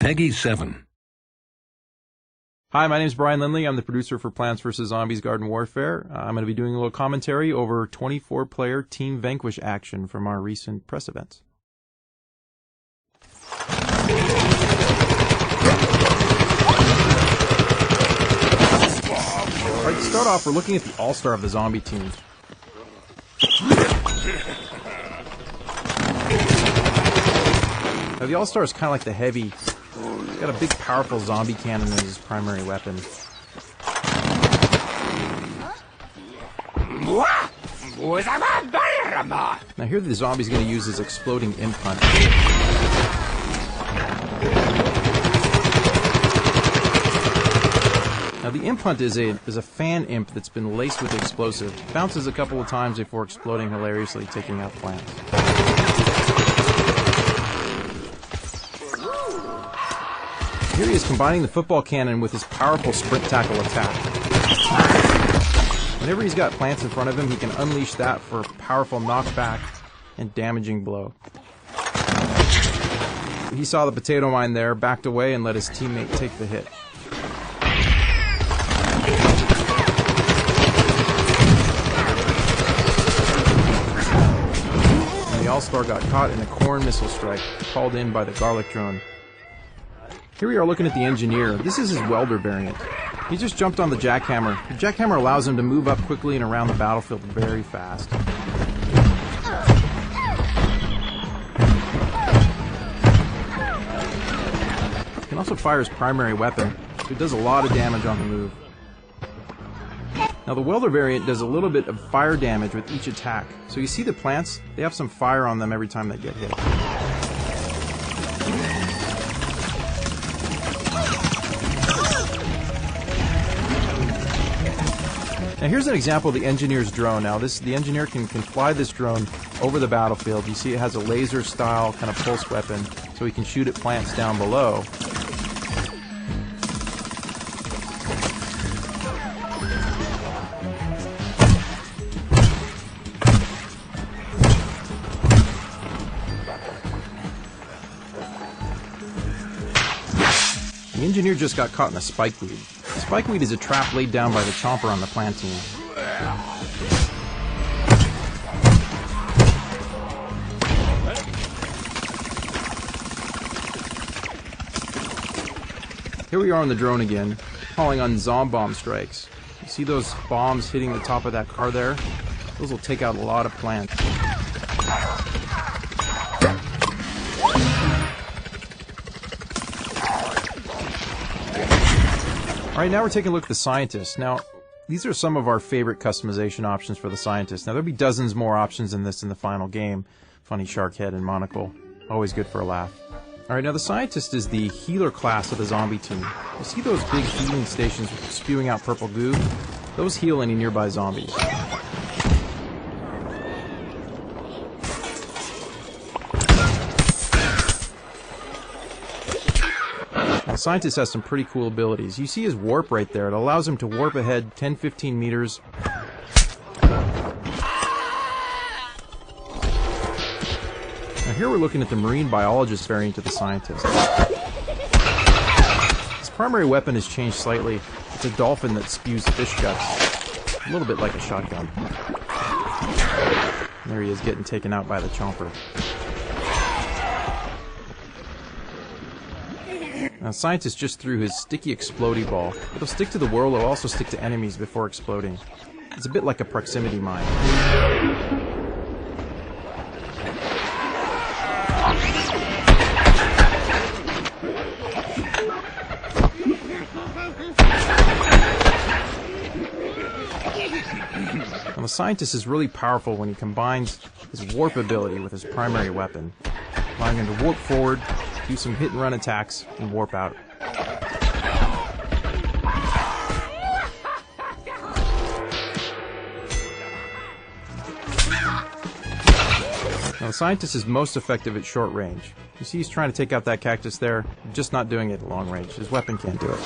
PEGI 7. Hi, my name is Brian Lindley. I'm the producer for Plants vs. Zombies Garden Warfare. I'm going to be doing a little commentary over 24-player Team Vanquish action from our recent press events. Alright, to start off, we're looking at the all-star of the zombie team. Now, the all-star is kind of like the heavy. He's got a big, powerful zombie cannon as his primary weapon. Now here the zombie's going to use his exploding imp hunt. Now the imp hunt is a fan imp that's been laced with explosive. Bounces a couple of times before exploding hilariously, taking out plants. Here he is combining the football cannon with his powerful sprint tackle attack. Whenever he's got plants in front of him, he can unleash that for a powerful knockback and damaging blow. He saw the potato mine there, backed away, and let his teammate take the hit. And the All-Star got caught in a corn missile strike, called in by the garlic drone. Here we are looking at the engineer. This is his welder variant. He just jumped on the jackhammer. The jackhammer allows him to move up quickly and around the battlefield very fast. He can also fire his primary weapon, so he does a lot of damage on the move. Now the welder variant does a little bit of fire damage with each attack. So you see the plants, they have some fire on them every time they get hit. Now here's an example of the engineer's drone. Now the engineer can fly this drone over the battlefield. You see it has a laser style kind of pulse weapon, so he can shoot at plants down below. The engineer just got caught in a spikeweed. Spikeweed is a trap laid down by the chomper on the plant team. Here we are on the drone again, calling on bomb strikes. You see those bombs hitting the top of that car there? Those will take out a lot of plants. Alright, now we're taking a look at the scientist. Now, these are some of our favorite customization options for the scientist. Now, there'll be dozens more options than this in the final game. Funny shark head and monocle. Always good for a laugh. Alright, now the scientist is the healer class of the zombie team. You see those big healing stations spewing out purple goo? Those heal any nearby zombies. The scientist has some pretty cool abilities. You see his warp right there. It allows him to warp ahead 10-15 meters. Now here we're looking at the marine biologist variant of the scientist. His primary weapon has changed slightly. It's a dolphin that spews fish guts. A little bit like a shotgun. There he is getting taken out by the chomper. Now, the scientist just threw his sticky explodey ball. It'll stick to the world, it'll also stick to enemies before exploding. It's a bit like a proximity mine. Now, the scientist is really powerful when he combines his warp ability with his primary weapon, allowing him to warp forward, do some hit and run attacks, and warp out. Now the scientist is most effective at short range. You see he's trying to take out that cactus there, just not doing it at long range. His weapon can't do it.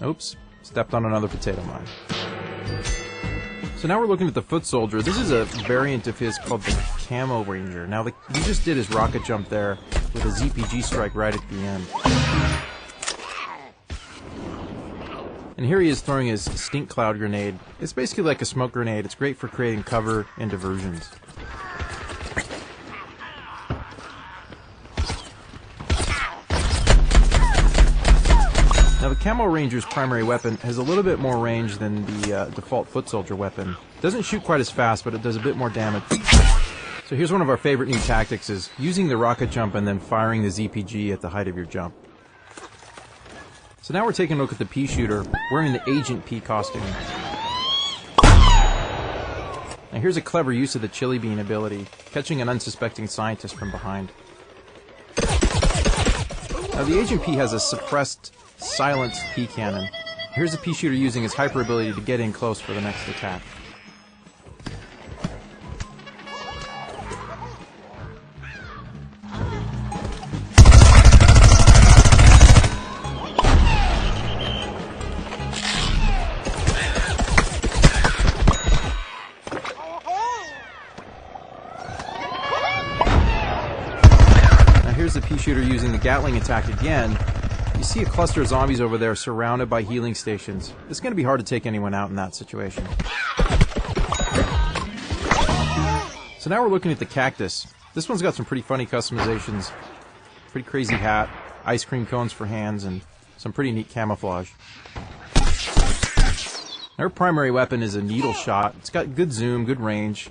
Oops. Stepped on another potato mine. So now we're looking at the foot soldier. This is a variant of his called the Camo Ranger. Now he just did his rocket jump there with a ZPG strike right at the end. And here he is throwing his stink cloud grenade. It's basically like a smoke grenade. It's great for creating cover and diversions. Now the Camo Ranger's primary weapon has a little bit more range than the default foot soldier weapon. Doesn't shoot quite as fast, but it does a bit more damage. So here's one of our favorite new tactics, is using the rocket jump and then firing the ZPG at the height of your jump. So now we're taking a look at the pea shooter wearing the Agent P costume. Now here's a clever use of the chili bean ability, catching an unsuspecting scientist from behind. Now the Agent P has a suppressed, silenced pea cannon. Here's the pea shooter using his hyper ability to get in close for the next attack. Here's the pea shooter using the Gatling attack again. You see a cluster of zombies over there surrounded by healing stations. It's going to be hard to take anyone out in that situation. So now we're looking at the Cactus. This one's got some pretty funny customizations. Pretty crazy hat, ice cream cones for hands, and some pretty neat camouflage. Her primary weapon is a needle shot. It's got good zoom, good range.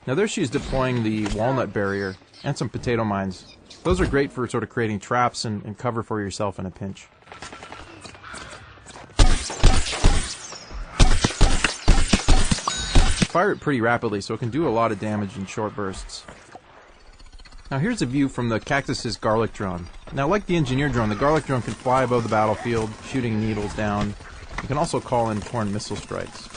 Now there she is deploying the walnut barrier and some potato mines. Those are great for sort of creating traps and cover for yourself in a pinch. Fire it pretty rapidly, so it can do a lot of damage in short bursts. Now here's a view from the Cactus's garlic drone. Now like the engineer drone, the garlic drone can fly above the battlefield, shooting needles down. You can also call in torn missile strikes.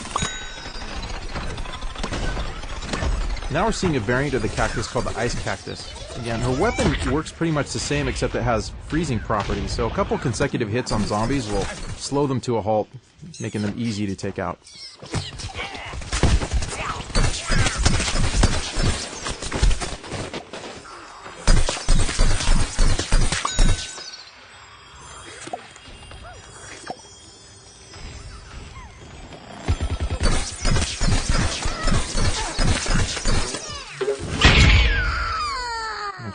Now we're seeing a variant of the Cactus called the Ice Cactus. Again, her weapon works pretty much the same, except it has freezing properties, so a couple consecutive hits on zombies will slow them to a halt, making them easy to take out.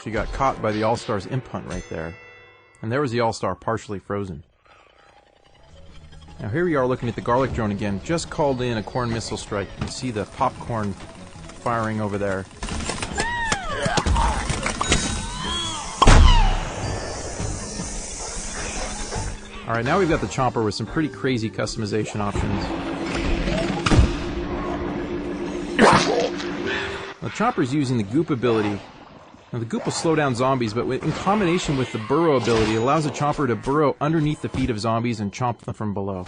She got caught by the All-Star's imp hunt right there. And there was the All-Star partially frozen. Now here we are looking at the garlic drone again. Just called in a corn missile strike. You can see the popcorn firing over there. Alright, now we've got the chomper with some pretty crazy customization options. The chomper's using the goop ability. Now the goop will slow down zombies, but in combination with the burrow ability, it allows the chomper to burrow underneath the feet of zombies and chomp them from below.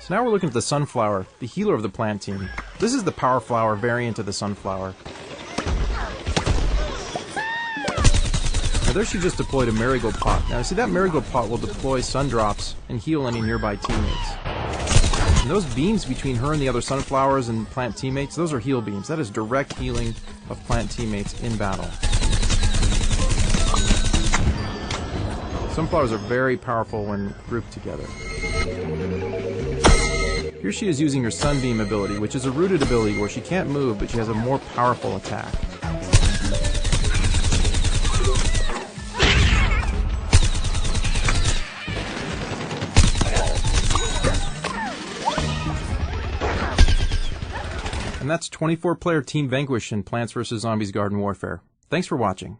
So now we're looking at the sunflower, the healer of the plant team. This is the power flower variant of the sunflower. Now there she just deployed a marigold pot. Now see, that marigold pot will deploy sun drops and heal any nearby teammates. And those beams between her and the other sunflowers and plant teammates, those are heal beams. That is direct healing of plant teammates in battle. Sunflowers are very powerful when grouped together. Here she is using her sunbeam ability, which is a rooted ability where she can't move, but she has a more powerful attack. And that's 24-player Team Vanquish in Plants vs. Zombies Garden Warfare. Thanks for watching.